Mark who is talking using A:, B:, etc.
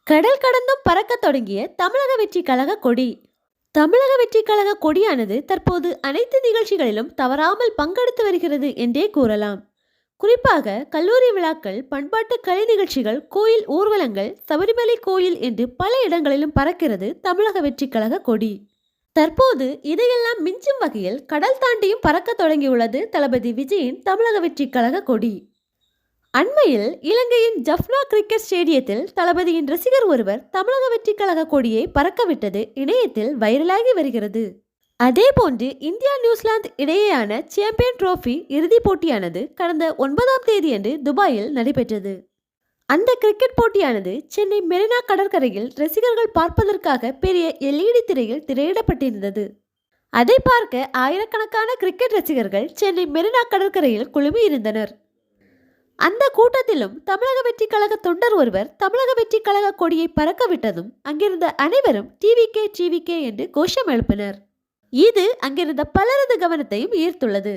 A: கடல் கடந்தும் பறக்கத் தொடங்கிய தமிழக வெற்றி கழக கொடி. தமிழக வெற்றி கழக கொடியானது தற்போது அனைத்து நிகழ்ச்சிகளிலும் தவறாமல் பங்கெடுத்து வருகிறது என்றே கூறலாம். குறிப்பாக கல்லூரி விழாக்கள், பண்பாட்டு கலை நிகழ்ச்சிகள், கோயில் ஊர்வலங்கள், சபரிமலை கோயில் என்று பல இடங்களிலும் பறக்கிறது தமிழக வெற்றி கழக கொடி. தற்போது இதையெல்லாம் மிஞ்சும் வகையில் கடல் தாண்டியும் பறக்க தொடங்கியுள்ளது தளபதி விஜயின் தமிழக வெற்றி கழக கொடி. அண்மையில் இலங்கையின் ஜஃப்னா கிரிக்கெட் ஸ்டேடியத்தில் தளபதியின் ரசிகர் ஒருவர் தமிழக வெற்றி கழக கொடியை பறக்கவிட்டது இணையத்தில் வைரலாகி வருகிறது. அதேபோன்று இந்தியா நியூசிலாந்து இடையேயான சாம்பியன் டிரோபி இறுதிப் போட்டியானது கடந்த 9ஆம் தேதியன்று துபாயில் நடைபெற்றது. அந்த கிரிக்கெட் போட்டியானது சென்னை மெரினா கடற்கரையில் ரசிகர்கள் பார்ப்பதற்காக பெரிய LED திரையில் திரையிடப்பட்டிருந்தது. அதை பார்க்க ஆயிரக்கணக்கான கிரிக்கெட் ரசிகர்கள் சென்னை மெரினா கடற்கரையில் குழுமி இருந்தனர். அந்த கூட்டத்திலும் தமிழக வெற்றி கழக தொண்டர் ஒருவர் தமிழக வெற்றி கழக கொடியை பறக்க விட்டதும் அங்கிருந்த அனைவரும் டிவிகே டிவிகே என்று கோஷம் எழுப்பினர். இது அங்கிருந்த பலரது கவனத்தையும் ஈர்த்துள்ளது.